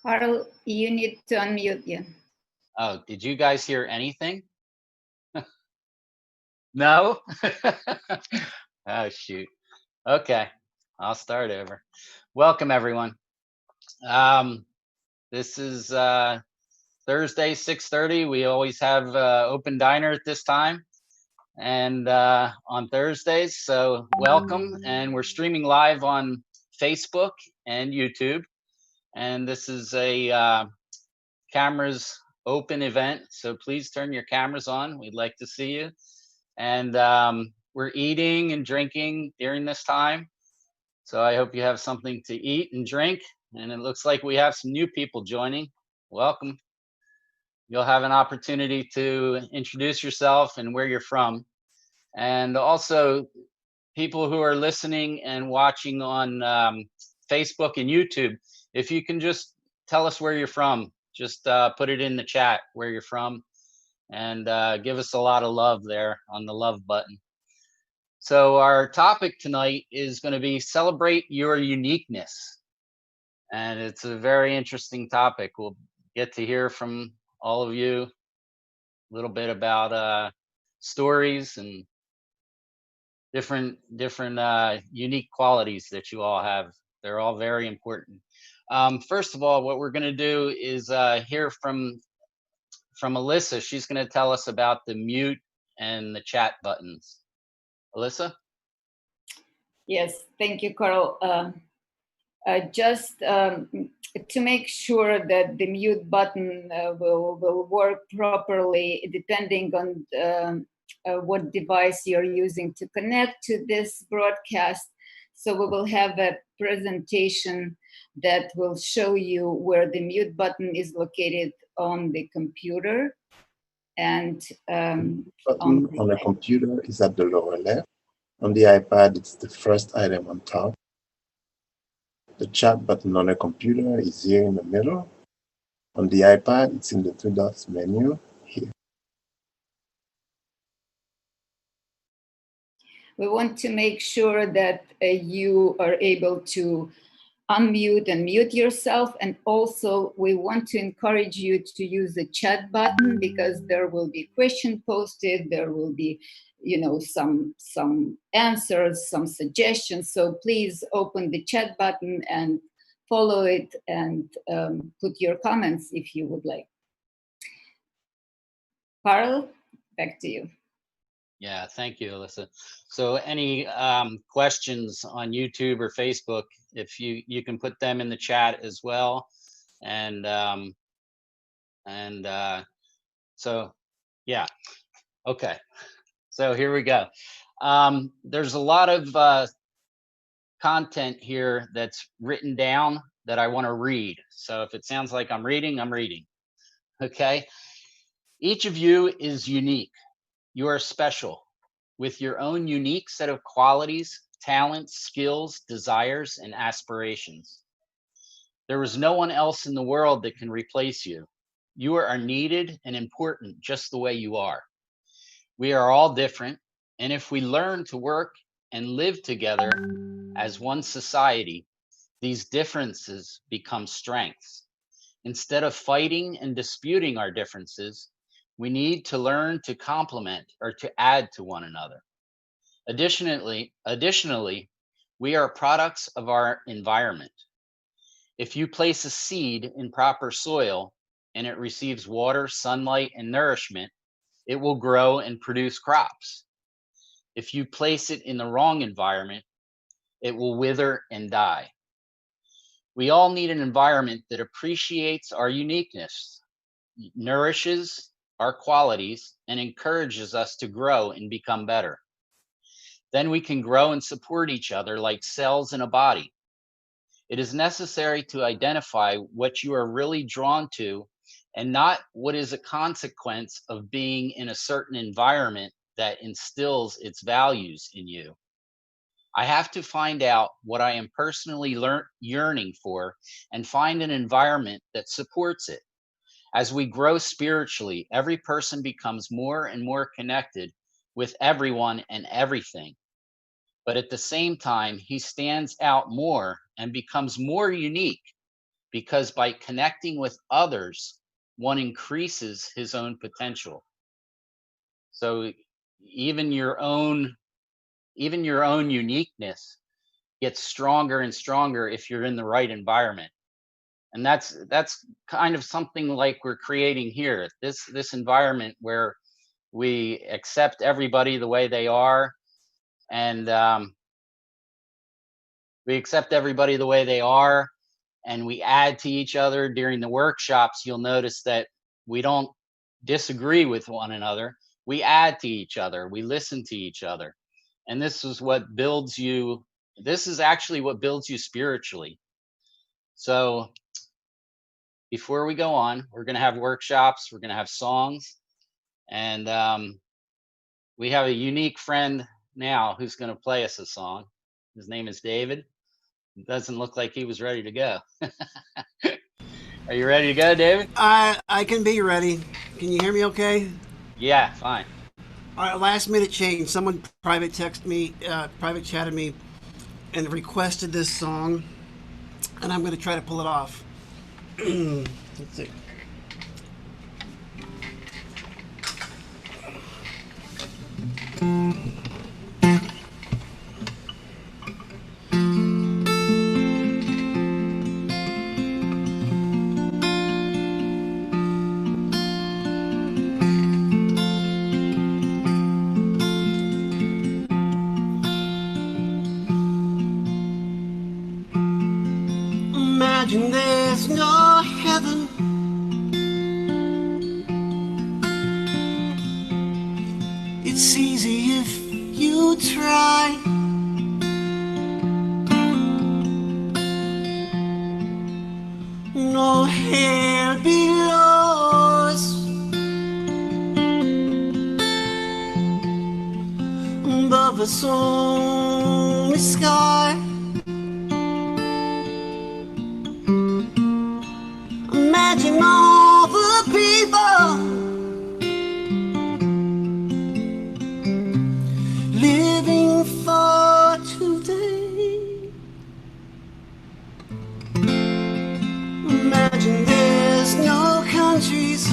Carl, you need to unmute you. Oh, did you guys hear anything? No? Oh, shoot. Okay, I'll start over. Welcome, everyone. Um, this is Thursday, 6:30. We always have open diner at this time and on Thursdays. So welcome. And we're streaming live on Facebook and YouTube. And this is a cameras open event. So please turn your cameras on. We'd like to see you. And we're eating and drinking during this time. So I hope you have something to eat and drink. And it looks like we have some new people joining. Welcome. You'll have an opportunity to introduce yourself and where you're from. And also, people who are listening and watching on Facebook and YouTube, if you can just tell us where you're from, just put it in the chat where you're from and give us a lot of love there on the love button. So our topic tonight is going to be celebrate your uniqueness. And it's a very interesting topic. We'll get to hear from all of you a little bit about stories and different unique qualities that you all have. They're all very important. First of all, what we're going to do is hear from Alyssa. She's going to tell us about the mute and the chat buttons. Alyssa? Yes, thank you, Carl. Just to make sure that the mute button will work properly, depending on what device you're using to connect to this broadcast. So we will have a presentation that will show you where the mute button is located on the computer. And button on the computer is at the lower left. On the iPad, it's the first item on top. The chat button on the computer is here in the middle. On the iPad, it's in the three dots menu here. we want to make sure that you are able to unmute and mute yourself. And also we want to encourage you to use the chat button because there will be question posted, there will be some answers, some suggestions. So please open the chat button and follow it and put your comments if you would like. Carl, back to you. Yeah, thank you, Alyssa. So any questions on YouTube or Facebook, if you can put them in the chat as well. And so, yeah, okay. So here we go. There's a lot of content here that's written down that I want to read. So if it sounds like I'm reading, I'm reading. Okay. Each of you is unique. You are special with your own unique set of qualities, talents, skills, desires, and aspirations. There is no one else in the world that can replace you. You are needed and important just the way you are. We are all different, and if we learn to work and live together as one society, these differences become strengths. Instead of fighting and disputing our differences, we need to learn to complement or to add to one another. Additionally, we are products of our environment. If you place a seed in proper soil and it receives water, sunlight, and nourishment, it will grow and produce crops. If you place it in the wrong environment, it will wither and die. We all need an environment that appreciates our uniqueness, nourishes our qualities, and encourages us to grow and become better. Then we can grow and support each other like cells in a body. It is necessary to identify what you are really drawn to and not what is a consequence of being in a certain environment that instills its values in you. I have to find out what I am personally yearning for and find an environment that supports it. As we grow spiritually, every person becomes more and more connected with everyone and everything. But at the same time, he stands out more and becomes more unique because by connecting with others, one increases his own potential. So even your own uniqueness gets stronger and stronger if you're in the right environment. And that's kind of something like we're creating here, this environment where we accept everybody the way they are, and we accept everybody the way they are, and we add to each other. During the workshops, you'll notice that we don't disagree with one another. We add to each other. We listen to each other. And this is what builds you. This is actually what builds you spiritually. So before we go on, we're going to have workshops. We're going to have songs. And we have a unique friend now who's going to play us a song. His name is David. It doesn't look like he was ready to go. Are you ready to go, David? I can be ready. Can you hear me okay? Yeah, fine. All right, last minute change. Someone private chatted me and requested this song, and I'm going to try to pull it off. Let's see. Imagine there's no heaven. It's easy if you try. No hair below us, above us only sky. Imagine all the people living for today. Imagine there's no countries.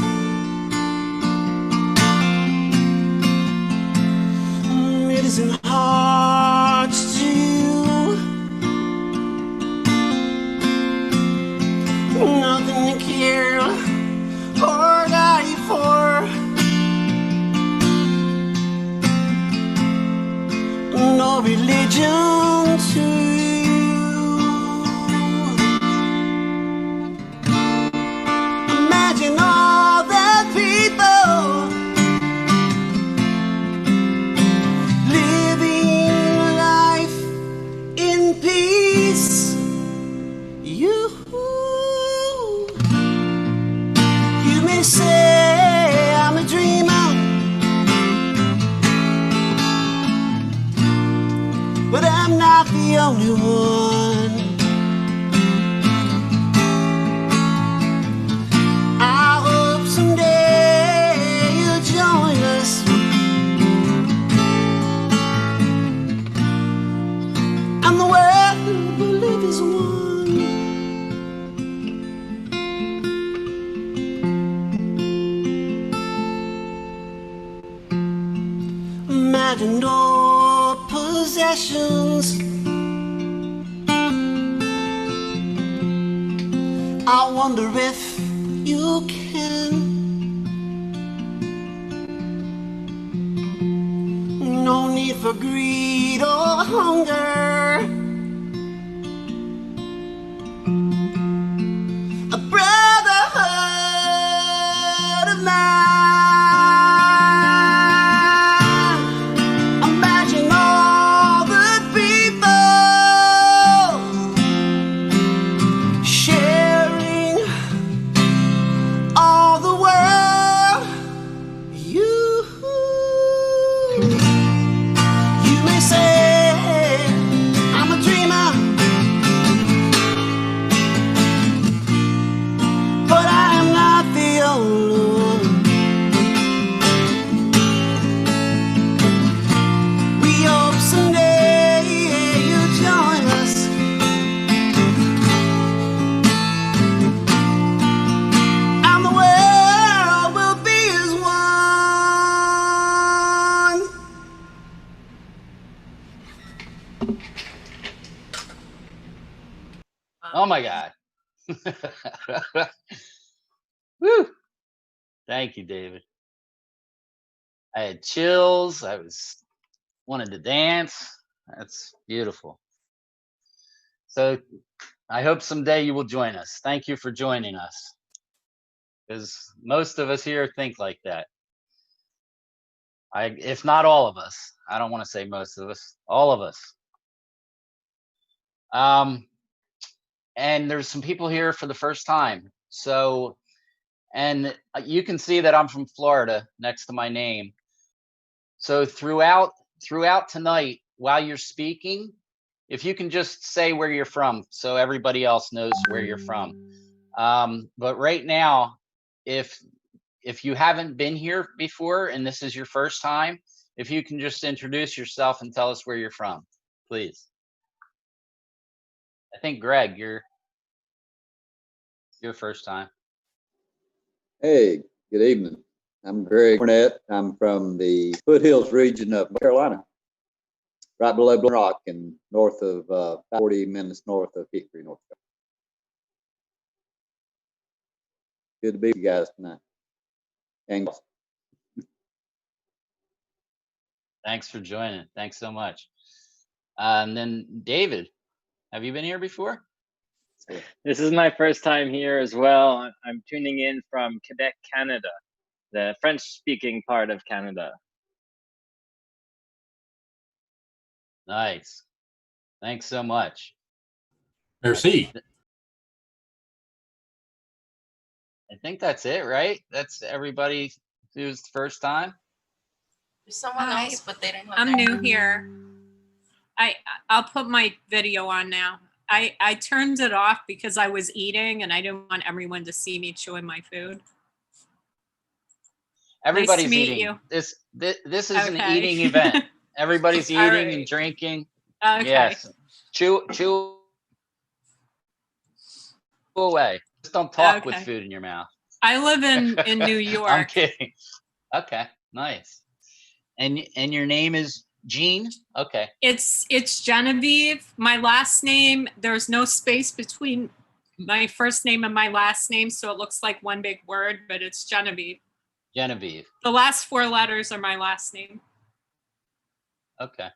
It isn't hard to do. Nothing to care or die for. No religion too. Imagine all the people living life in peace. You may say I'm a dreamer, but I'm not the only one. I hope someday you'll join us. And the world will live as one. Imagine no possessions. I wonder if you can. No need for greed or hunger. A brotherhood of man. I'm a my God. Woo. Thank you, David. I had chills. I wanted to dance. That's beautiful. So I hope someday you will join us. Thank you for joining us. Because most of us here think like that. If not all of us. I don't want to say most of us. All of us. And there's some people here for the first time. So, and you can see that I'm from Florida next to my name. So throughout tonight, while you're speaking, if you can just say where you're from, so everybody else knows where you're from. But right now, if you haven't been here before and this is your first time, if you can just introduce yourself and tell us where you're from, please. I think Greg, you're your first time. Hey, good evening. I'm Greg Burnett. I'm from the foothills region of North Carolina, right below Blue Rock and north of, about 40 minutes north of Hickory, North Carolina. Good to be with you guys tonight. And Thanks for joining. Thanks so much. And then David, have you been here before? This is my first time here as well. I'm tuning in from Quebec, Canada, the French-speaking part of Canada. Nice. Thanks so much. Merci. I think that's it, right? That's everybody who's the first time. There's someone else, but they don't have I'm new here. I'll put my video on now. I turned it off because I was eating and I didn't want everyone to see me chewing my food. Everybody's nice to meet eating. You. This is an eating event. Everybody's eating right. and drinking. Okay. Yes. Chew away. Just don't talk with food in your mouth. I live in New York. I'm kidding. Okay, nice. And your name is Jean? Okay. It's Genevieve. My last name, there's no space between my first name and my last name, so it looks like one big word, but it's Genevieve. Genevieve. The last 4 letters are my last name. Okay.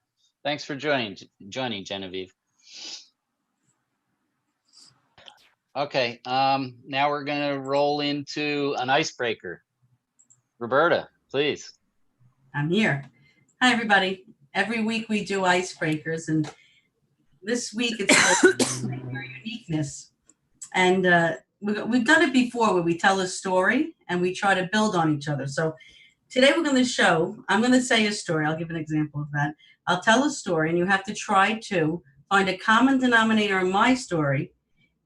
Thanks for joining, Genevieve. Okay, now we're gonna roll into an icebreaker. Roberta, please. I'm here. Hi, everybody. Every week we do icebreakers, and this week it's called Your Uniqueness. And we've done it before where we tell a story and we try to build on each other. So today I'm going to say a story. I'll give an example of that. I'll tell a story, and you have to try to find a common denominator in my story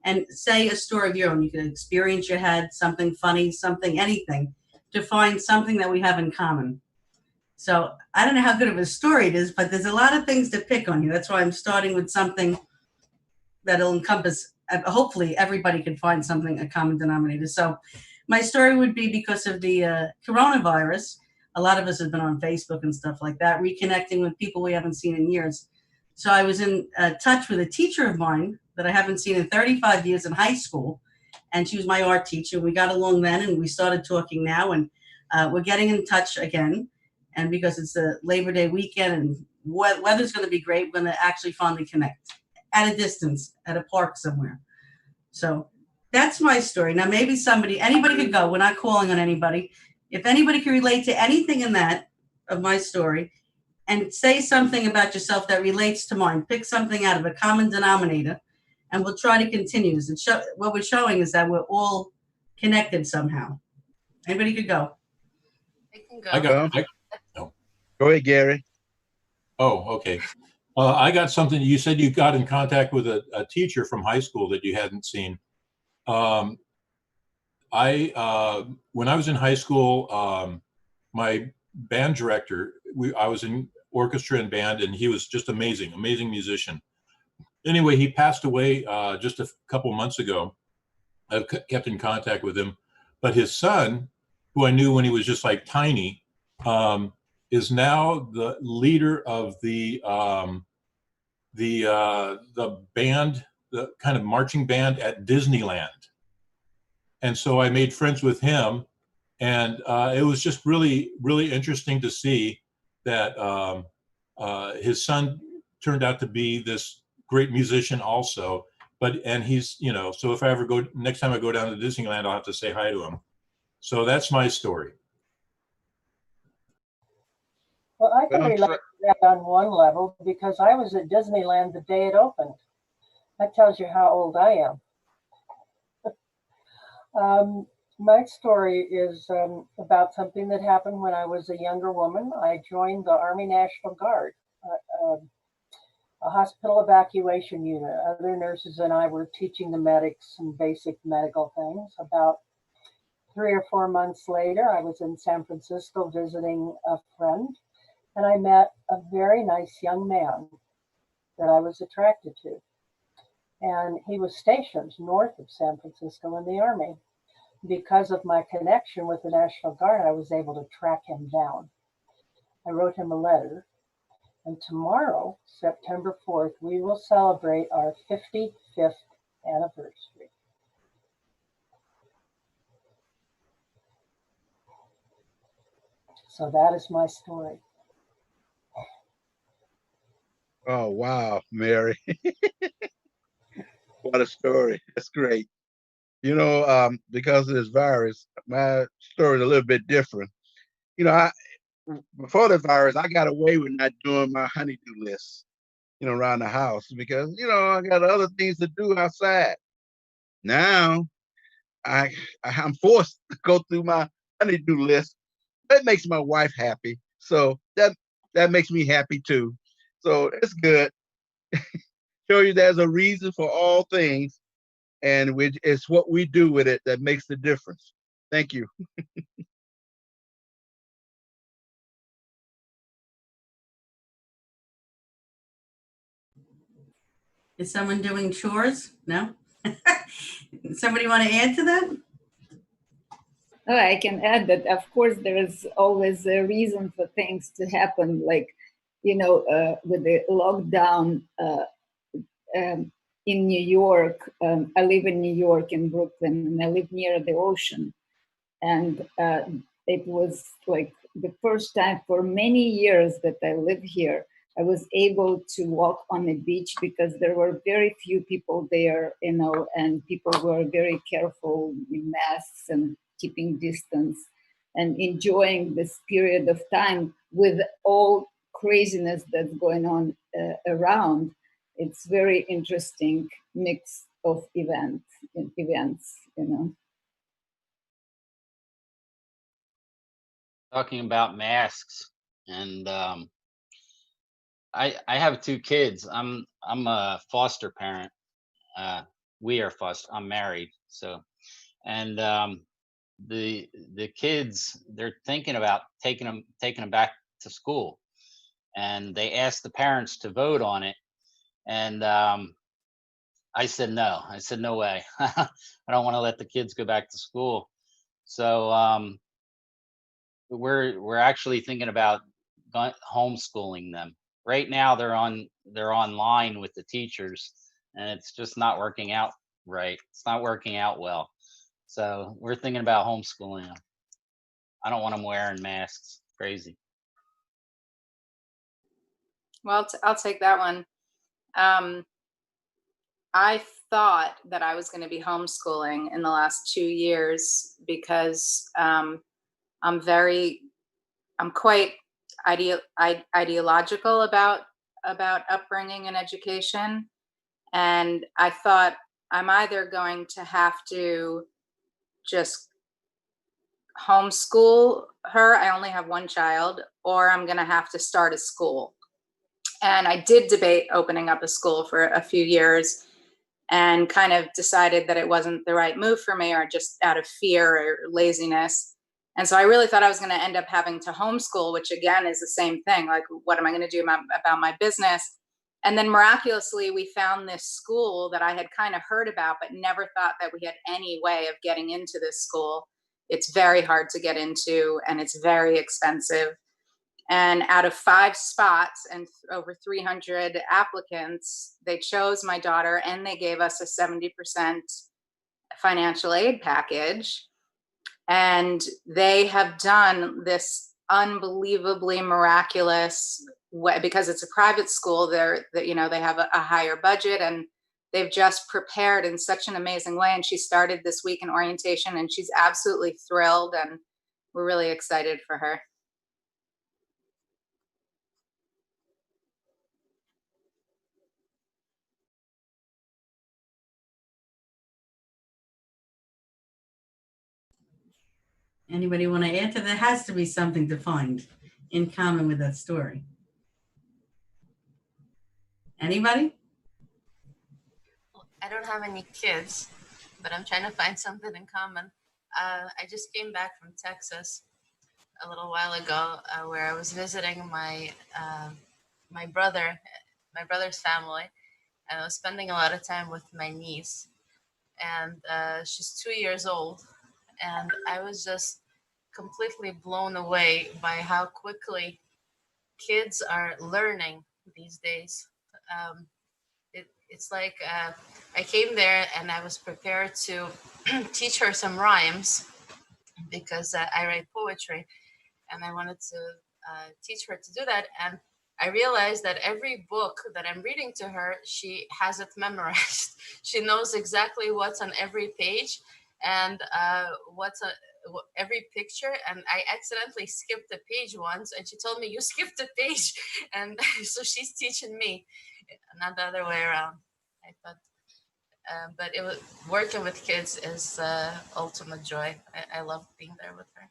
and say a story of your own. You can experience you had, something funny, something, anything, to find something that we have in common. So I don't know how good of a story it is, but there's a lot of things to pick on here. That's why I'm starting with something that'll encompass, hopefully everybody can find something, a common denominator. So my story would be because of the coronavirus. A lot of us have been on Facebook and stuff like that, reconnecting with people we haven't seen in years. So I was in touch with a teacher of mine that I haven't seen in 35 years in high school. And she was my art teacher. We got along then and we started talking now, and we're getting in touch again. And because it's a Labor Day weekend and weather's going to be great, we're going to actually finally connect at a distance at a park somewhere. So that's my story. Now, maybe anybody could go. We're not calling on anybody. If anybody can relate to anything in that of my story and say something about yourself that relates to mine, pick something out of a common denominator, and we'll try to continue. What we're showing is that we're all connected somehow. Anybody could go. I can go. Go ahead, Gary. Oh, okay. I got something. You said you got in contact with a teacher from high school that you hadn't seen. When I was in high school, my band director, I was in orchestra and band, and he was just amazing musician. Anyway, he passed away just a couple months ago. I kept in contact with him, but his son, who I knew when he was just like tiny, is now the leader of the band the kind of marching band at Disneyland. And so I made friends with him, and it was just really, really interesting to see that his son turned out to be this great musician also. And he's, you know, so if I ever go, next time I go down to Disneyland, I'll have to say hi to him. So that's my story. Well, I can relate to that on one level because I was at Disneyland the day it opened. That tells you how old I am. My story is about something that happened when I was a younger woman. I joined the Army National Guard, a hospital evacuation unit. Other nurses and I were teaching the medics some basic medical things. About 3 or 4 months later, I was in San Francisco visiting a friend, and I met a very nice young man that I was attracted to. And he was stationed north of San Francisco in the Army. Because of my connection with the National Guard, I was able to track him down. I wrote him a letter, and tomorrow, September 4th, we will celebrate our 55th anniversary. So that is my story. Oh, wow, Mary. What a story. That's great. You know, because of this virus, my story is a little bit different. You know, before the virus, I got away with not doing my honeydew list, you know, around the house because, you know, I got other things to do outside. Now, I'm forced to go through my honeydew list. That makes my wife happy. So that makes me happy too. So it's good. Show you there's a reason for all things, and it's what we do with it that makes the difference. Thank you. Is someone doing chores? No? Somebody want to add to that? Oh, I can add that, of course, there is always a reason for things to happen, like, you know, with the lockdown in New York. I live in New York, in Brooklyn, and I live near the ocean. And it was like the first time for many years that I live here, I was able to walk on the beach because there were very few people there, you know, and people were very careful in masks and keeping distance and enjoying this period of time with all craziness that's going on around. It's very interesting mix of events, you know. Talking about masks, and I have 2 kids. I'm a foster parent. We are foster. I'm married, so, and the kids, they're thinking about taking them back to school, and they asked the parents to vote on it, and I said no. I said no way. I don't want to let the kids go back to school. So we're actually thinking about homeschooling them. Right now they're online with the teachers, and it's just not working out right. It's not working out well. So we're thinking about homeschooling them. I don't want them wearing masks. Crazy. Well, I'll take that one. I thought that I was going to be homeschooling in the last 2 years because I'm quite ideological about upbringing and education, and I thought I'm either going to have to just homeschool her. I only have one child, or I'm going to have to start a school. And I did debate opening up a school for a few years and kind of decided that it wasn't the right move for me, or just out of fear or laziness. And so I really thought I was going to end up having to homeschool, which again is the same thing. Like, what am I going to do about my business? And then miraculously, we found this school that I had kind of heard about, but never thought that we had any way of getting into this school. It's very hard to get into, and it's very expensive. And out of 5 spots and over 300 applicants, they chose my daughter and they gave us a 70% financial aid package. And they have done this unbelievably miraculous way, because it's a private school. You know, they have a higher budget, and they've just prepared in such an amazing way. And she started this week in orientation, and she's absolutely thrilled, and we're really excited for her. Anybody want to add to that? There has to be something to find in common with that story. Anybody? I don't have any kids, but I'm trying to find something in common. I just came back from Texas a little while ago, where I was visiting my brother's family, and I was spending a lot of time with my niece, and she's 2 years old, and I was just completely blown away by how quickly kids are learning these days. It's like I came there and I was prepared to teach her some rhymes, because I write poetry, and I wanted to teach her to do that. And I realized that every book that I'm reading to her, she has it memorized. She knows exactly what's on every page and what's on every picture. And I accidentally skipped a page once, and she told me, "You skipped a page." And so she's teaching me, not the other way around. I thought, but it was, working with kids is ultimate joy. I love being there with her.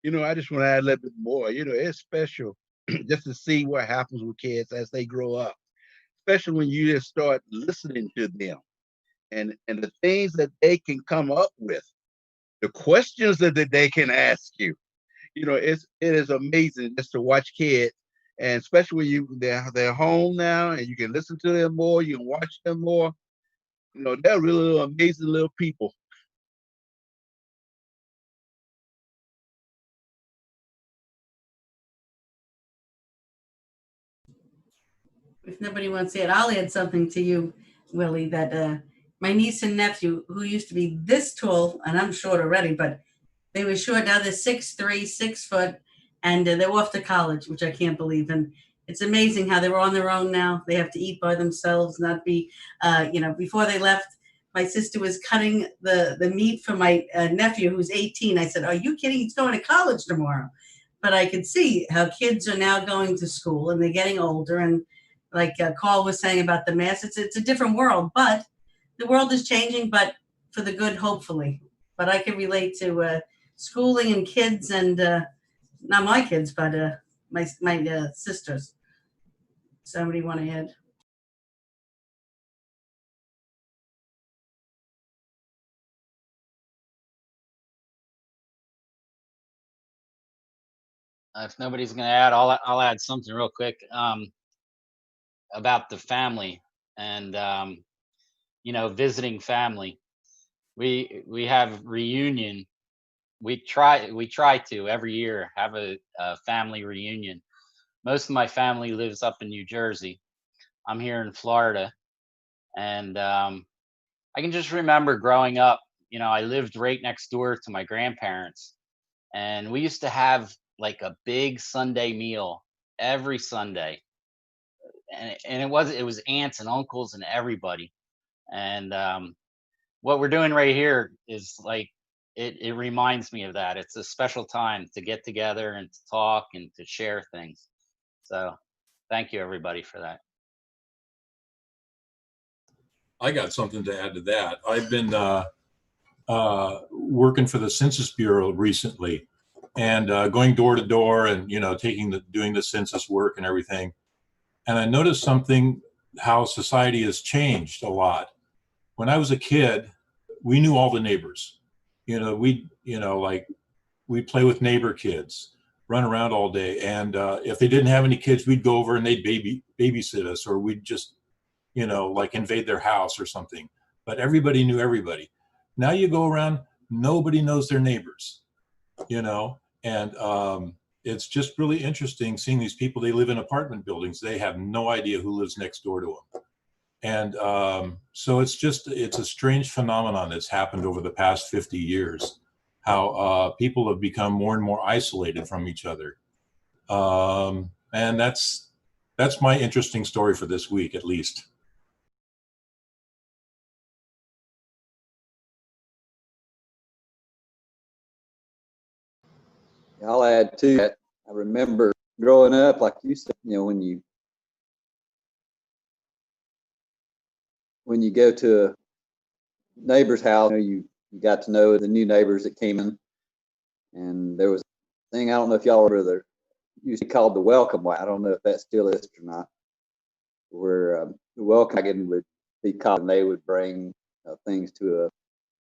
You know, I just want to add a little bit more. You know, it's special just to see what happens with kids as they grow up, especially when you just start listening to them and the things that they can come up with, the questions that they can ask you. You know, it is amazing just to watch kids, and especially when they're home now and you can listen to them more, you can watch them more. You know, they're really amazing little people. If nobody wants to add, I'll add something to you, Willie, that my niece and nephew, who used to be this tall, and I'm short already, but they were short. Now they're 6'3", 6 foot, and they're off to college, which I can't believe. And it's amazing how they're on their own now. They have to eat by themselves, not be, before they left, my sister was cutting the meat for my nephew, who's 18. I said, "Are you kidding? He's going to college tomorrow." But I could see how kids are now going to school, and they're getting older. And like Carl was saying about the mass, it's a different world, but the world is changing, but for the good, hopefully. But I can relate to schooling and kids, and not my kids, but my sisters. Somebody want to add? If nobody's going to add, I'll add something real quick about the family and visiting family. We have reunion. We try to every year have a family reunion. Most of my family lives up in New Jersey. I'm here in Florida, and I can just remember growing up. I lived right next door to my grandparents, and we used to have like a big Sunday meal every Sunday, and it was aunts and uncles and everybody. And what we're doing right here is like it reminds me of that. It's a special time to get together and to talk and to share things. So thank you everybody for that. I got something to add to that. I've been working for the Census Bureau recently, and going door to door and doing the census work and everything. And I noticed something, how society has changed a lot. When I was a kid, we knew all the neighbors. We'd play with neighbor kids, run around all day. And if they didn't have any kids, we'd go over and they'd babysit us, or we'd just, invade their house or something. But everybody knew everybody. Now you go around, nobody knows their neighbors, you know, and it's just really interesting seeing these people. They live in apartment buildings. They have no idea who lives next door to them. And so it's a strange phenomenon that's happened over the past 50 years, how people have become more and more isolated from each other. And that's my interesting story for this week, at least. I'll add to that. I remember growing up, like you said, you know, when you go to a neighbor's house, you know, you got to know the new neighbors that came in, and there was a thing, I don't know if y'all remember, usually called the welcome wagon. I don't know if that still is or not, where the welcome wagon would be called, and they would bring things to a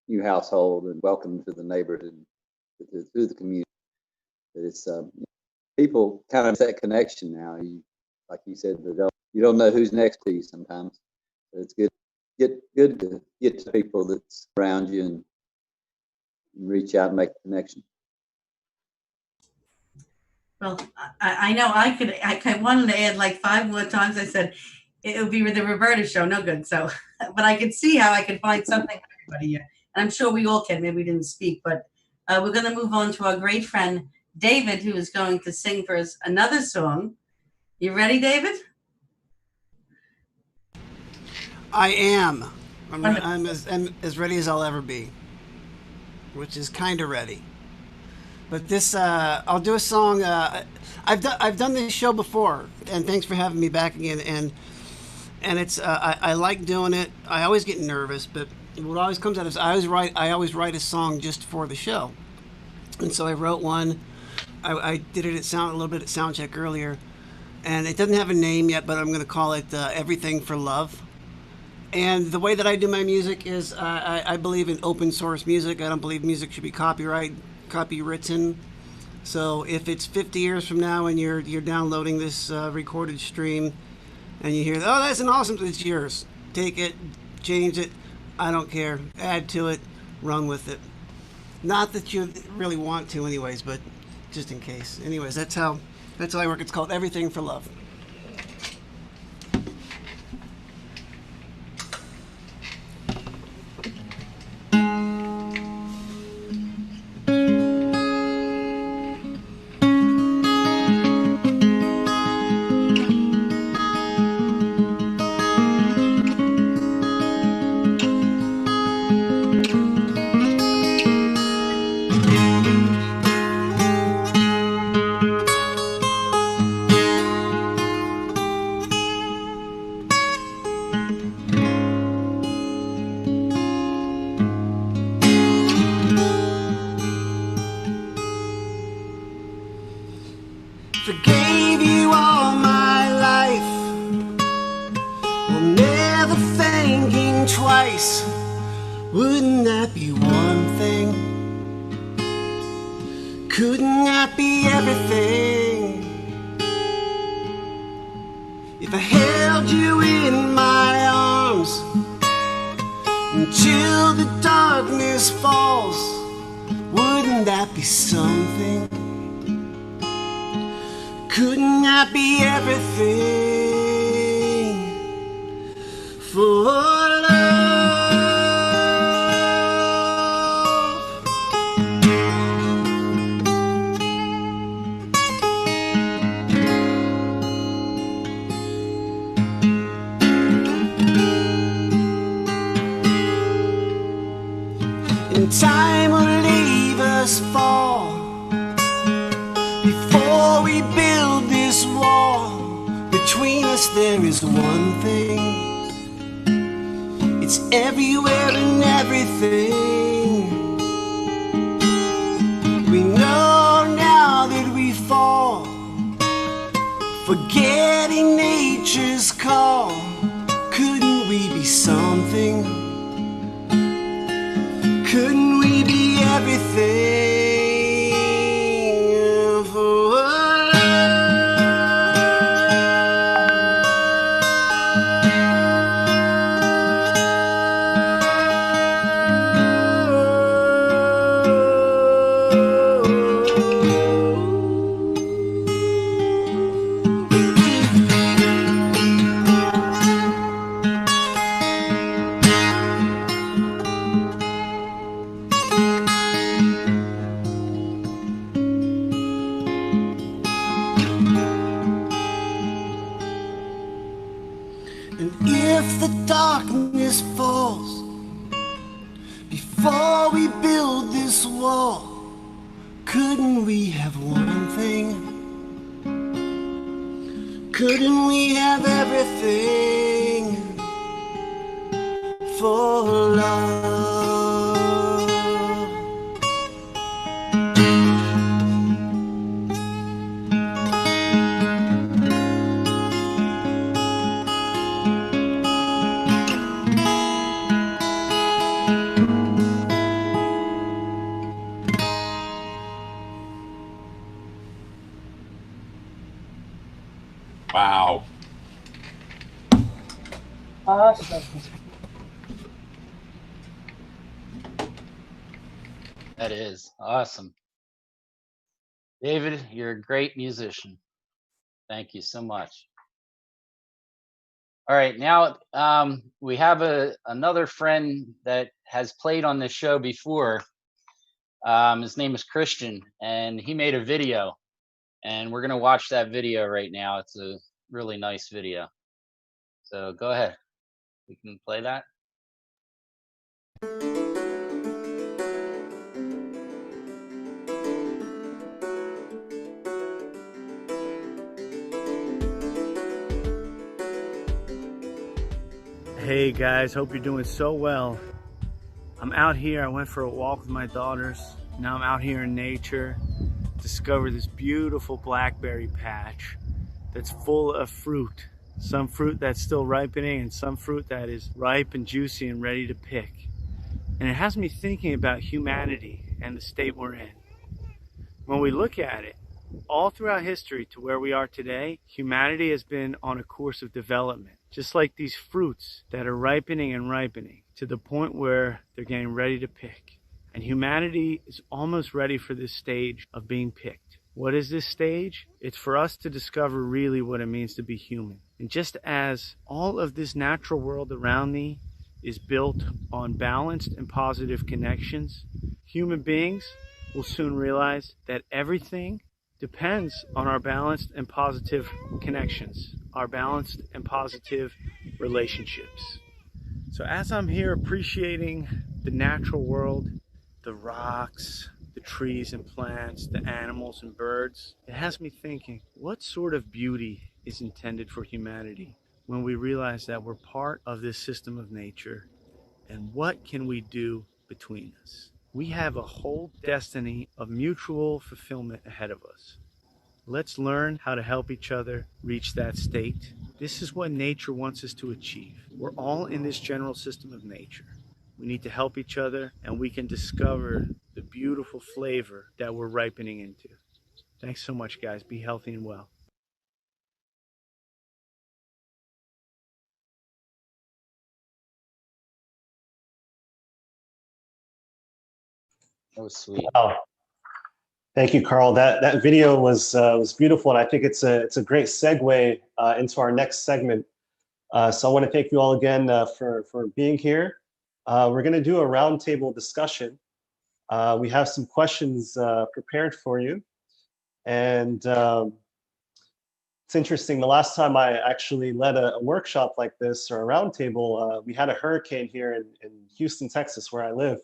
new household and welcome to the neighborhood, to the community. But it's people kind of that connection now. Like you said, you don't know who's next to you sometimes. So it's good to get to people that's around you and reach out and make a connection. Well, I know I wanted to add like 5 more times. I said it would be the Roberta show, no good. So, but I could see how I could find something for everybody here. And I'm sure we all can. Maybe we didn't speak, but we're going to move on to our great friend, David, who is going to sing for us another song. You ready, David? I am. I'm as ready as I'll ever be, which is kind of ready. But this, I'll do a song. I've done this show before, and thanks for having me back again. And it's I like doing it. I always get nervous, but what always comes out is I always write a song just for the show. And so I wrote one. I did it a little bit at Soundcheck earlier, and it doesn't have a name yet, but I'm going to call it Everything for Love. And the way that I do my music is I believe in open source music. I don't believe music should be copywritten. So if it's 50 years from now and you're downloading this recorded stream and you hear, oh, that's an awesome, it's yours. Take it, change it. I don't care. Add to it, run with it. Not that you really want to anyways, but just in case. Anyways, that's how I work. It's called Everything for Love. Forgave you all my life, well, never thinking twice. Wouldn't that be one thing? Couldn't that be everything? If I held you in my arms until the darkness falls, wouldn't that be something? Couldn't that be everything for love? And time will leave us fall before we build this wall. Between us there is one thing. It's everywhere and everything. We know now that we fall, forgetting nature's call. Couldn't we be something? Couldn't we be everything for love? this falls, before we build this wall, couldn't we have one thing? Couldn't we have everything for love? Wow. Awesome. That is awesome. David, you're a great musician. Thank you so much. All right, now we have another friend that has played on this show before. His name is Christian, and he made a video, and we're gonna watch that video right now. It's a really nice video. So go ahead, we can play that. Hey guys, hope you're doing so well. I'm out here, I went for a walk with my daughters. Now I'm out here in nature, discovered this beautiful blackberry patch that's full of fruit. Some fruit that's still ripening and some fruit that is ripe and juicy and ready to pick. And it has me thinking about humanity and the state we're in. When we look at it, all throughout history to where we are today, humanity has been on a course of development, just like these fruits that are ripening and ripening to the point where they're getting ready to pick. And humanity is almost ready for this stage of being picked. What is this stage? It's for us to discover really what it means to be human. And just as all of this natural world around me is built on balanced and positive connections, human beings will soon realize that everything depends on our balanced and positive connections, our balanced and positive relationships. So as I'm here appreciating the natural world, the rocks, the trees and plants, the animals and birds, it has me thinking, what sort of beauty is intended for humanity when we realize that we're part of this system of nature, and what can we do between us? We have a whole destiny of mutual fulfillment ahead of us. Let's learn how to help each other reach that state. This is what nature wants us to achieve. We're all in this general system of nature. We need to help each other, and we can discover the beautiful flavor that we're ripening into. Thanks so much, guys. Be healthy and well. That was sweet. Wow. Thank you, Carl. That video was beautiful, and I think it's a great segue into our next segment. So I want to thank you all again for being here. We're going to do a roundtable discussion. We have some questions prepared for you, and it's interesting. The last time I actually led a workshop like this or a roundtable, we had a hurricane here in Houston, Texas, where I live.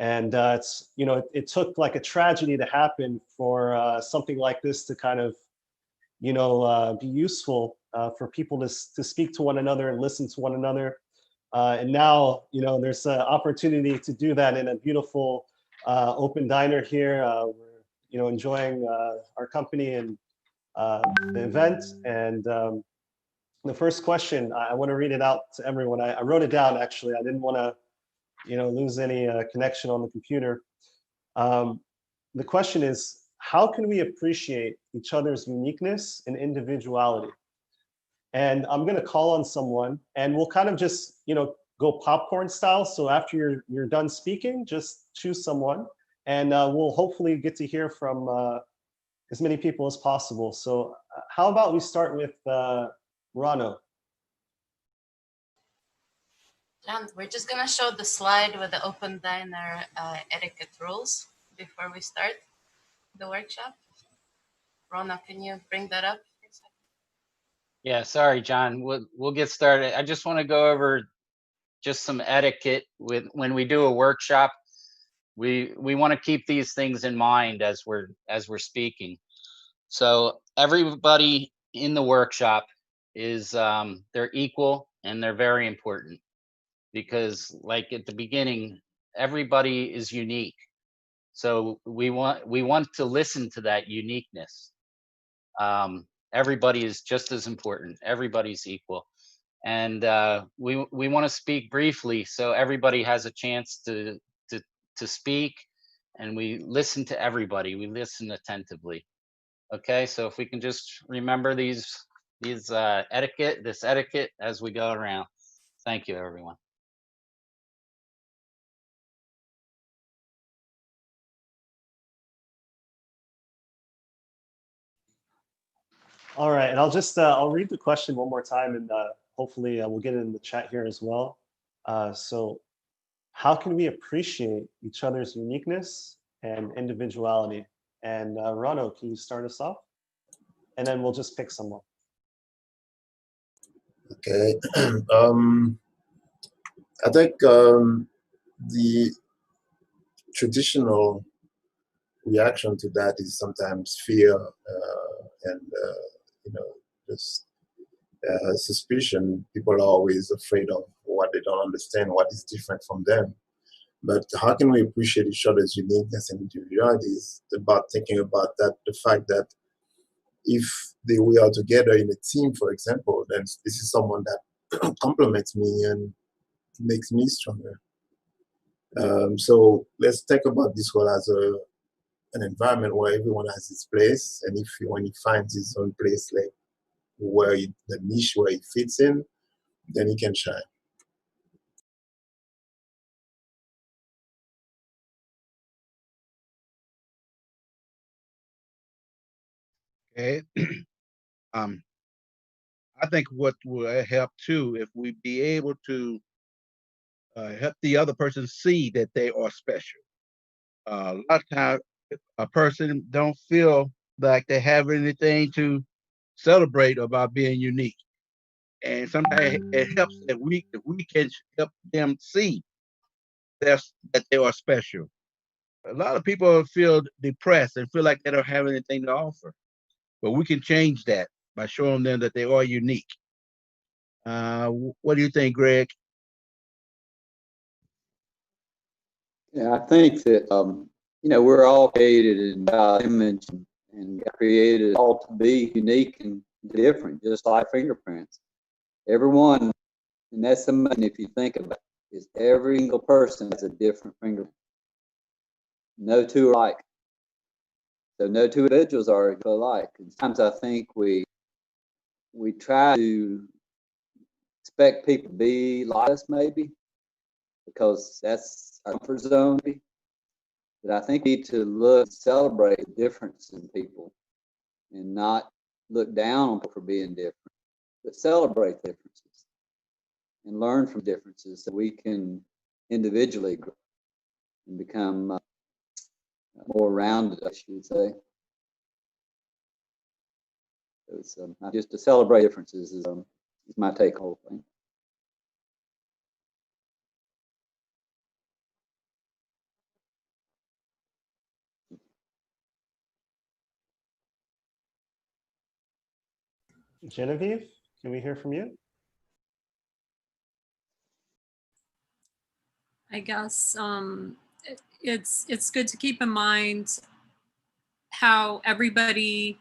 And it's, you know, it took like a tragedy to happen for something like this to kind of, you know, be useful for people to speak to one another and listen to one another. And now, you know, there's an opportunity to do that in a beautiful open diner here. We're, you know, enjoying our company and the event. And the first question, I want to read it out to everyone. I wrote it down, actually. I didn't want to, you know, lose any connection on the computer. The question is, how can we appreciate each other's uniqueness and individuality? And I'm going to call on someone, and we'll kind of just, you know, go popcorn style. So after you're done speaking, just choose someone, and we'll hopefully get to hear from as many people as possible. So how about we start with Rano? John, we're just gonna show the slide with the open diner etiquette rules before we start the workshop. Rona, can you bring that up? Yeah, sorry, John. We'll get started. I just want to go over just some etiquette with when we do a workshop. We want to keep these things in mind as we're speaking. So everybody in the workshop is they're equal and they're very important, because like at the beginning, everybody is unique. So we want to listen to that uniqueness. Everybody is just as important. Everybody's equal. And we want to speak briefly so everybody has a chance to speak, and we listen to everybody. We listen attentively. Okay, so if we can just remember these this etiquette as we go around. Thank you, everyone. All right, and I'll just I'll read the question one more time, and hopefully we'll get it in the chat here as well. So, how can we appreciate each other's uniqueness and individuality? And Rano, can you start us off? And then we'll just pick someone. Okay. I think the traditional reaction to that is sometimes fear and just suspicion. People are always afraid of what they don't understand, what is different from them. But how can we appreciate each other's uniqueness and individuality is about thinking about that, the fact that if we are together in a team, for example, then this is someone that complements me and makes me stronger. So let's think about this whole as an environment where everyone has its place, and when he finds his own place, like the niche where he fits in, then he can shine. Okay. I think what will help too, if we be able to help the other person see that they are special. A lot of times, a person don't feel like they have anything to celebrate about being unique, and sometimes it helps that we can help them see that they are special. A lot of people feel depressed and feel like they don't have anything to offer, but we can change that by showing them that they are unique. What do you think, Greg? Yeah, I think that we're all created in God's image, and God created all to be unique and different, just like fingerprints. Everyone, and that's amazing if you think about it, is every single person has a different fingerprint. No two are alike. So no two individuals are alike. And sometimes I think we try to expect people to be like us, maybe, because that's our comfort zone. But I think we need to look and celebrate the difference in people and not look down on people for being different, but celebrate differences and learn from differences so we can individually grow and become more rounded, I should say. So it's not just to celebrate differences is my take on the whole thing. Genevieve, can we hear from you? I guess it's good to keep in mind how everybody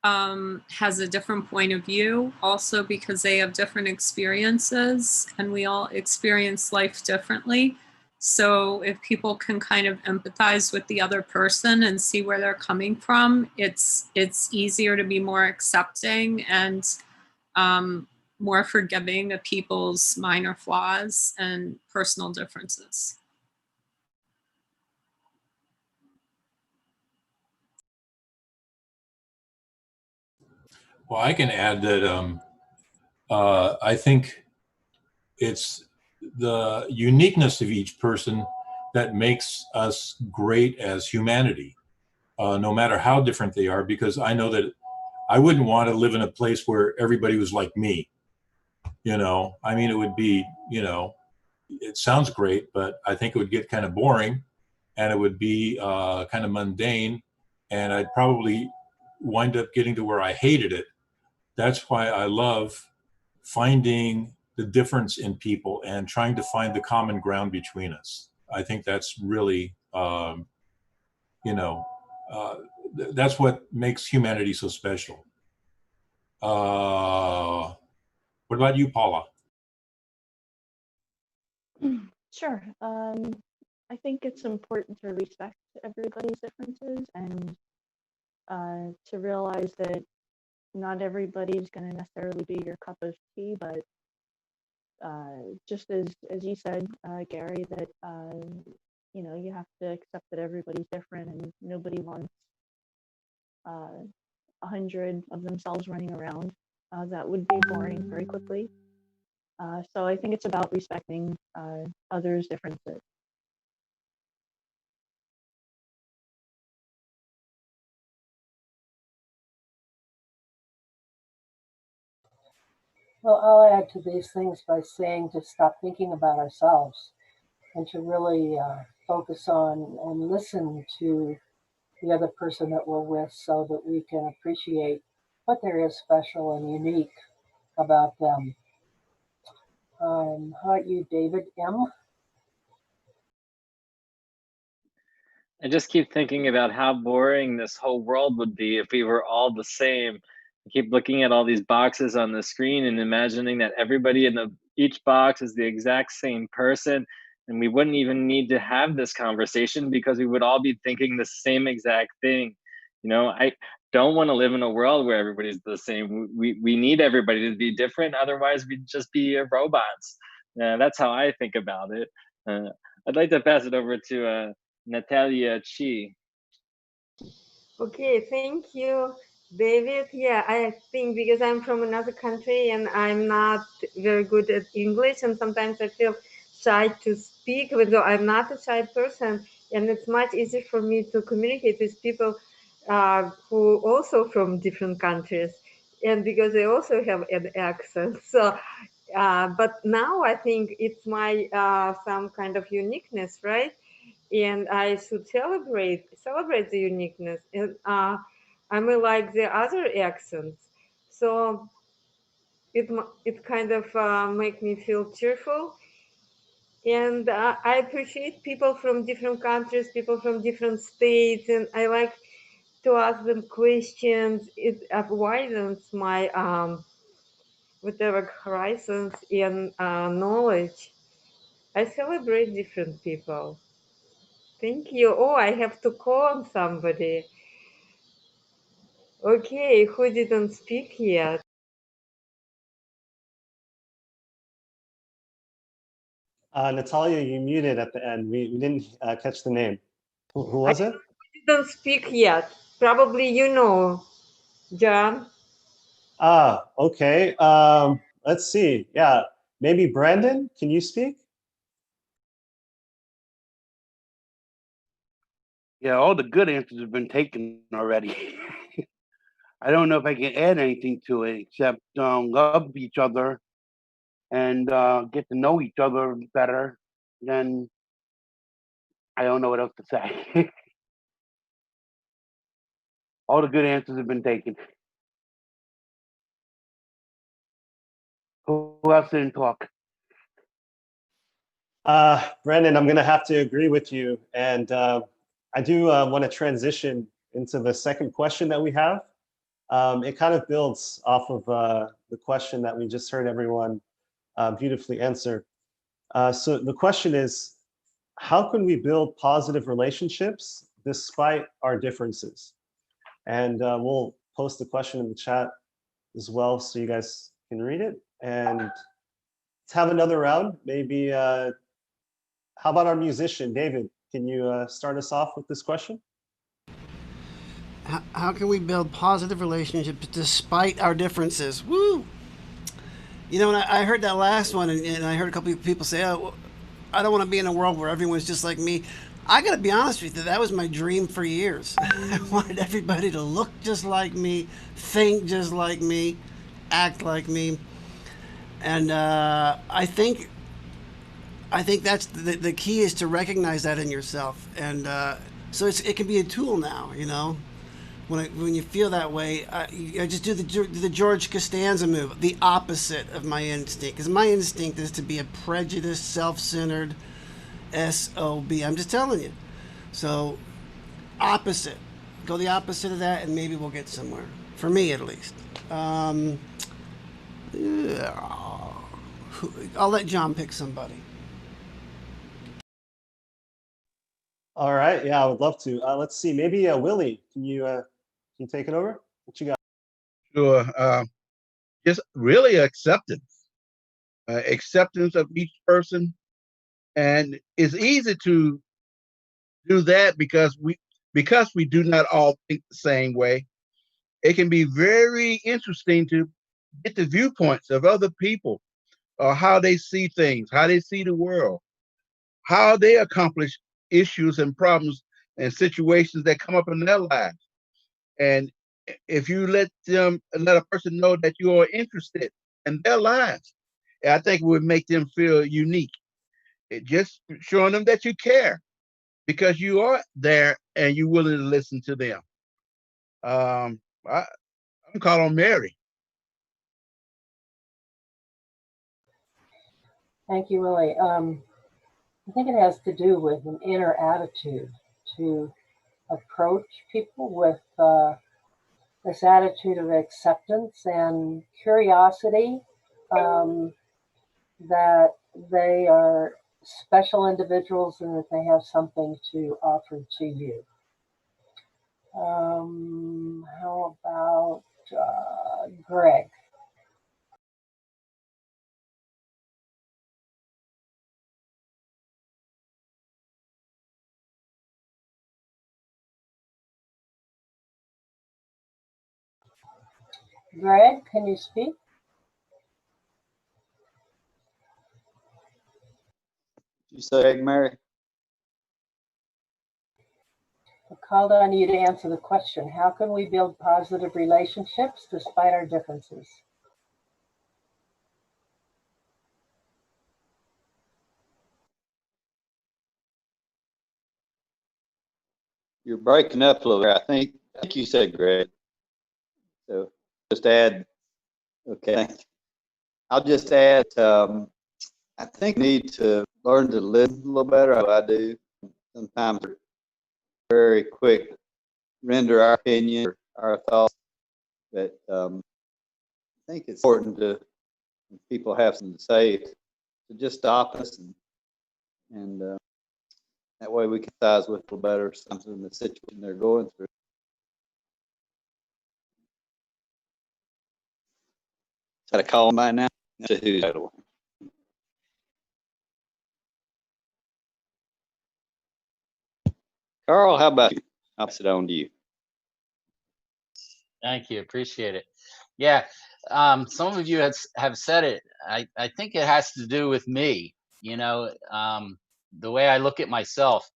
has a different point of view, also because they have different experiences and we all experience life differently. So if people can kind of empathize with the other person and see where they're coming from, it's easier to be more accepting and more forgiving of people's minor flaws and personal differences. Well, I can add that I think it's the uniqueness of each person that makes us great as humanity, no matter how different they are, because I know that I wouldn't want to live in a place where everybody was like me. I mean, it would be, it sounds great, but I think it would get kind of boring, and it would be kind of mundane, and I'd probably wind up getting to where I hated it. That's why I love finding the difference in people and trying to find the common ground between us. I think that's really, you know, that's what makes humanity so special. What about you, Paula? Sure. I think it's important to respect everybody's differences and to realize that not everybody's going to necessarily be your cup of tea, but just as you said, Gary, that you know, you have to accept that everybody's different and nobody wants 100 of themselves running around. That would be boring very quickly. So I think it's about respecting others' differences. Well, I'll add to these things by saying to stop thinking about ourselves and to really focus on and listen to the other person that we're with so that we can appreciate what there is special and unique about them. How about you, David M.? I just keep thinking about how boring this whole world would be if we were all the same. I keep looking at all these boxes on the screen and imagining that everybody in each box is the exact same person, and we wouldn't even need to have this conversation because we would all be thinking the same exact thing. You know, I don't want to live in a world where everybody's the same. We need everybody to be different, otherwise we'd just be robots. That's how I think about it. I'd like to pass it over to Natalia Chi. Okay, thank you, David. Yeah, I think because I'm from another country and I'm not very good at English, and sometimes I feel shy to speak, even though I'm not a shy person, and it's much easier for me to communicate with people who also from different countries, and because they also have an accent. So, but now I think it's my some kind of uniqueness, right? And I should celebrate the uniqueness. And I may like the other accents, so it kind of make me feel cheerful. And I appreciate people from different countries, people from different states, and I like to ask them questions. It widens my whatever horizons and knowledge. I celebrate different people. Thank you. Oh, I have to call on somebody. Okay, who didn't speak yet? Natalia, you muted at the end. We didn't catch the name. Who I was it? didn't speak yet. Probably you know, John. Ah, okay. Let's see. Yeah, maybe Brandon, can you speak? Yeah, all the good answers have been taken already. I don't know if I can add anything to it except love each other and get to know each other better. Then I don't know what else to say. All the good answers have been taken. Who else didn't talk? Brandon, I'm going to have to agree with you. And I do want to transition into the second question that we have. It kind of builds off of the question that we just heard everyone beautifully answer. So the question is, how can we build positive relationships despite our differences? And we'll post the question in the chat as well so you guys can read it. And let's have another round. Maybe, how about our musician, David? Can you start us off with this question? How can we build positive relationships despite our differences? Woo! You know, and I heard that last one, and I heard a couple of people say, oh, I don't want to be in a world where everyone's just like me. I got to be honest with you, that was my dream for years. I wanted everybody to look just like me, think just like me, act like me. And I think I think that's the key, is to recognize that in yourself. And so it can be a tool now, you know. When you feel that way, I just do the George Costanza move, the opposite of my instinct. Because my instinct is to be a prejudiced, self-centered SOB. I'm just telling you. So, opposite. Go the opposite of that, and maybe we'll get somewhere. For me, at least. I'll let John pick somebody. All right. Yeah, I would love to. Let's see. Maybe Willie, can you take it over? What you got? Sure. Just really acceptance. Acceptance of each person. And it's easy to do that because we do not all think the same way. It can be very interesting to get the viewpoints of other people, or how they see things, how they see the world, how they accomplish issues and problems and situations that come up in their lives. And if you let a person know that you are interested in their lives, I think it would make them feel unique. It just showing them that you care, because you are there and you're willing to listen to them. I'm calling on Mary. Thank you, Willie. I think it has to do with an inner attitude to approach people with this attitude of acceptance and curiosity, that they are special individuals and that they have something to offer to you. How about Greg? Greg, can you speak? You say, Mary? I called on you to answer the question. How can we build positive relationships despite our differences? You're breaking up a little bit. I think you said, Greg. So just add, okay. I'll just add, I think we need to learn to listen a little better. I do. Sometimes we're very quick to render our opinion or our thoughts, but I think it's important to, when people have something to say, to just stop us, and that way we can empathize with a little better something in the situation they're going through. Is that a call by now? To who's that one? Carl, how about you? I'll pass it on to you. Thank you. Appreciate it. Yeah. Some of you have said it. I think it has to do with me, you know, the way I look at myself.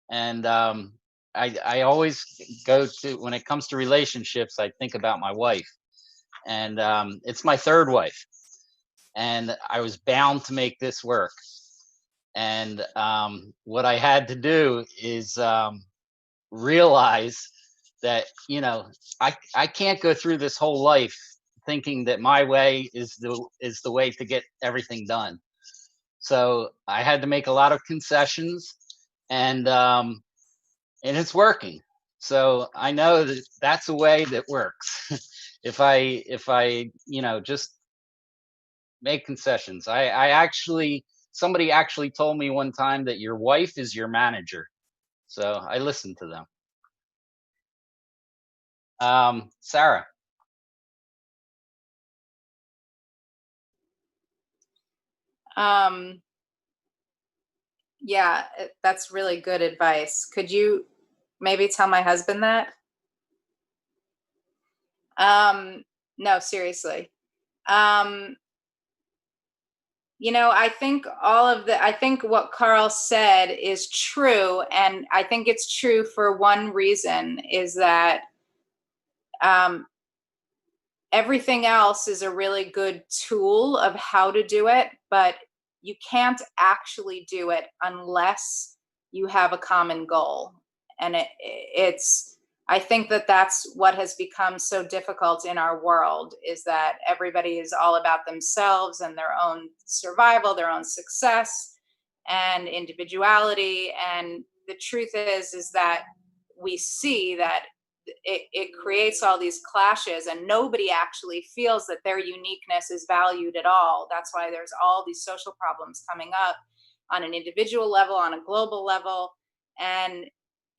And I always go to, when it comes to relationships, I think about my wife. And it's my third wife. And I was bound to make this work. And what I had to do is realize that, you know, I can't go through this whole life thinking that my way is the way to get everything done. So I had to make a lot of concessions, and it's working. So I know that that's a way that works. if I you know, just make concessions. I actually, somebody actually told me one time that your wife is your manager. So I listened to them. Sarah. Yeah, that's really good advice. Could you maybe tell my husband that? No, seriously. You know, I think I think what Carl said is true. And I think it's true for one reason, is that everything else is a really good tool of how to do it. But you can't actually do it unless you have a common goal. And I think that that's what has become so difficult in our world, is that everybody is all about themselves and their own survival, their own success and individuality. And the truth is that we see that it creates all these clashes, and nobody actually feels that their uniqueness is valued at all. That's why there's all these social problems coming up on an individual level, on a global level. And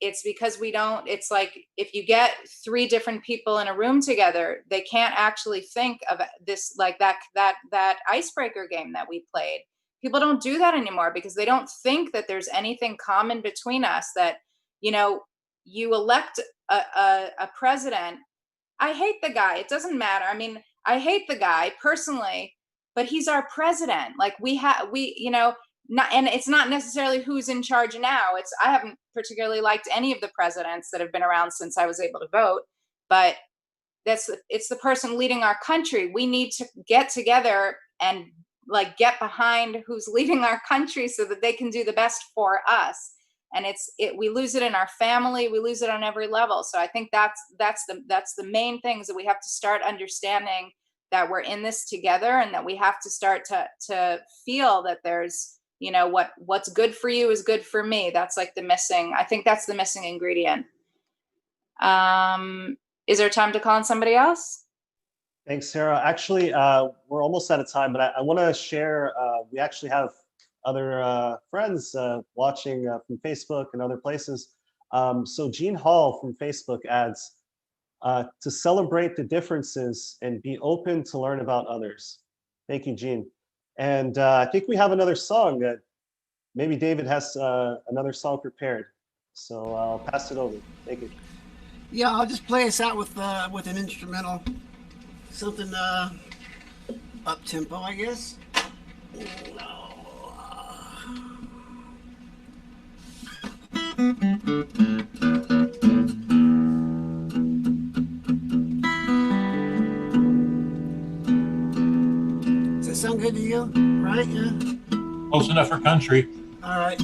it's because it's like, if you get 3 different people in a room together, they can't actually think of this, like that icebreaker game that we played. People don't do that anymore because they don't think that there's anything common between us, that, you elect a president. I hate the guy. It doesn't matter. I mean, I hate the guy personally, but he's our president. Like and it's not necessarily who's in charge now. I haven't particularly liked any of the presidents that have been around since I was able to vote, but it's the person leading our country. We need to get together and like get behind who's leading our country so that they can do the best for us. And we lose it in our family. We lose it on every level. So I think that's the main things that we have to start understanding, that we're in this together, and that we have to start to feel that there's, what's good for you is good for me. That's like I think that's the missing ingredient. Is there time to call on somebody else? Thanks, Sarah. Actually, we're almost out of time, but I want to share, we actually have other friends watching from Facebook and other places. So Jean Hall from Facebook adds, to celebrate the differences and be open to learn about others. Thank you, Jean. And I think we have another song that maybe David has another song prepared. So I'll pass it over. Thank you. Yeah, I'll just play us out with an instrumental, something up tempo, I guess. Does that sound good to you? Right? Yeah. Close enough for country. All right.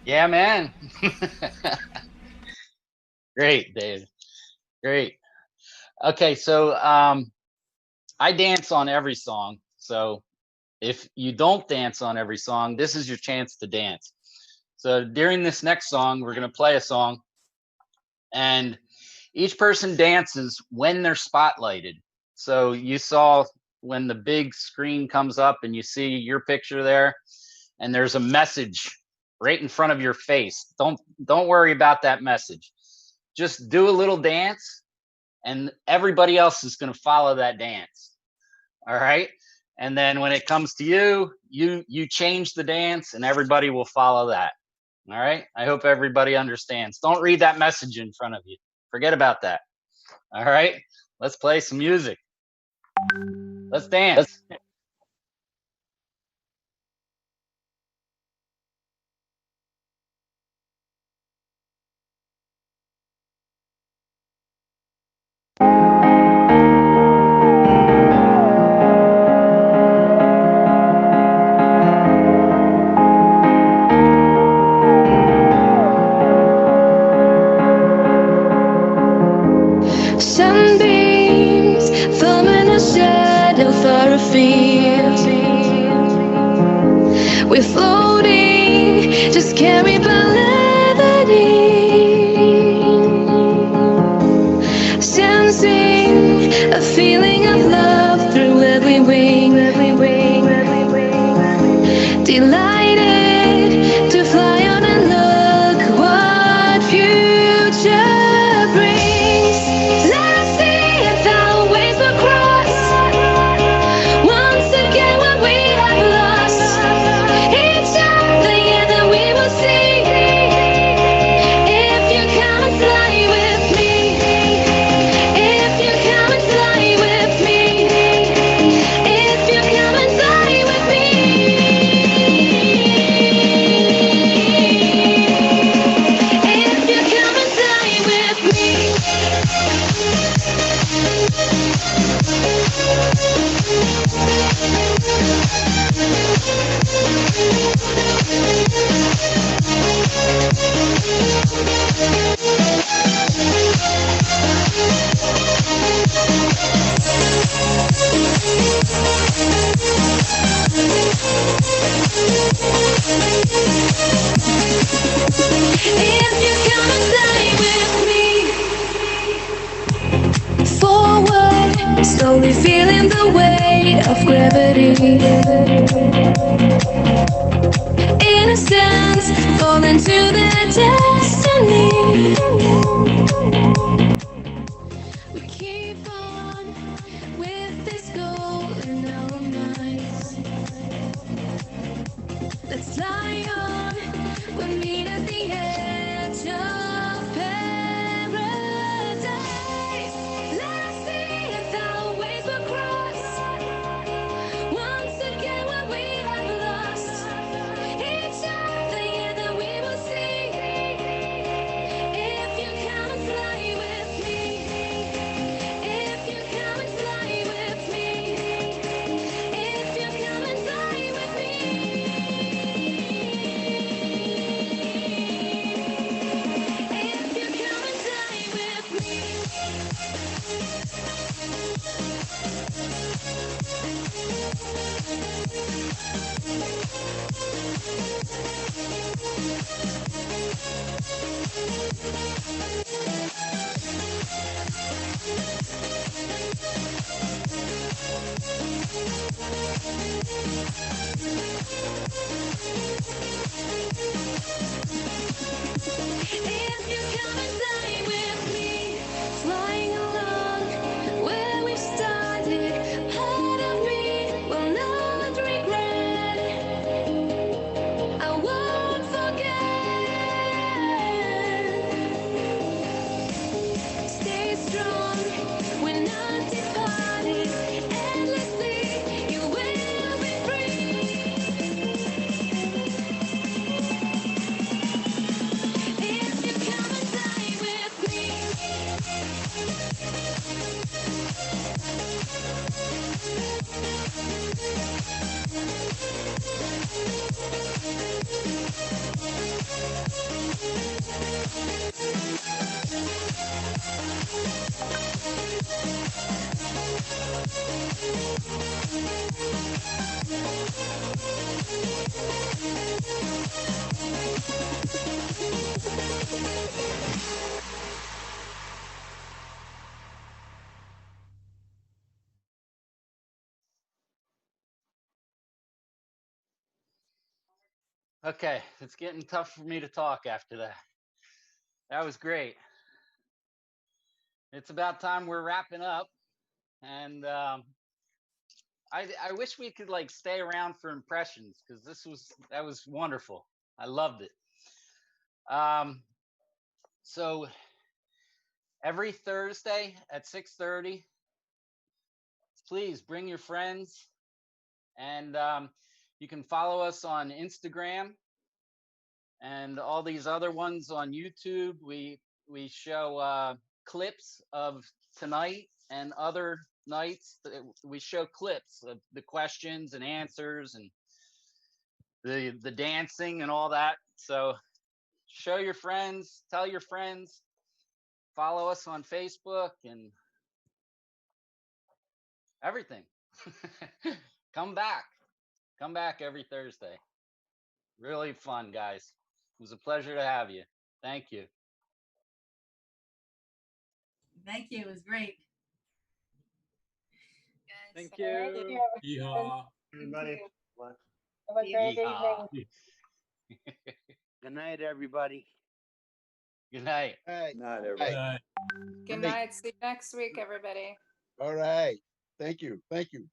Yeah, man. Great, Dave. Great. Okay, so I dance on every song. So if you don't dance on every song, this is your chance to dance. So during this next song, we're going to play a song, and each person dances when they're spotlighted. So you saw when the big screen comes up and you see your picture there, and there's a message right in front of your face. Don't worry about that message. Just do a little dance, and everybody else is going to follow that dance. All right? And then when it comes to you, you change the dance, and everybody will follow that. All right. I hope everybody understands. Don't read that message in front of you. Forget about that. All right. Let's play some music. Let's dance. Sunbeams forming a shadow for a field. We're floating, just carried by levity. Sensing a feeling of love through every wing. Delighted to fly on and look what future brings. Let us see 1,000 ways we'll cross. Once again what we have lost. Each other, yeah, that we will see. If you come and fly with me. If you come and fly with me. If you come and fly with me. If you come and fly with me. If you come and fly with me. Forward, slowly feeling the weight of gravity. Innocence, falling to their destiny. We keep on with this goal in our minds. Let's fly on, we'll meet at the edge of paradise. Let us see 1,000 ways we'll cross. Once again what we have lost. Each other, yeah, that we will see. If you come and fly with me. If you come and fly with me. If you come and fly with me. If you come and fly with me. If you come and fly with me, flying along where we started, part of me will not regret. I won't forget. Stay strong, we're not departed. Endlessly, you will be free. If you come and fly with me. Okay, it's getting tough for me to talk after that. That was great. It's about time we're wrapping up, and I wish we could like stay around for impressions because that was wonderful. I loved it. So every Thursday at 6:30, please bring your friends, and you can follow us on Instagram and all these other ones on YouTube. We show clips of tonight and other nights. We show clips of the questions and answers and the dancing and all that. So show your friends, tell your friends, follow us on Facebook and everything. Come back every Thursday. Really fun, guys. It was a pleasure to have you. Thank you. Thank you. It was great. Thank Thank you. you, Yeehaw. Everybody. Have a great Yeehaw. evening. Good night, everybody. Good night. Night, Good everybody. night. Good night. See you next week, everybody. All right. Thank you. Thank you.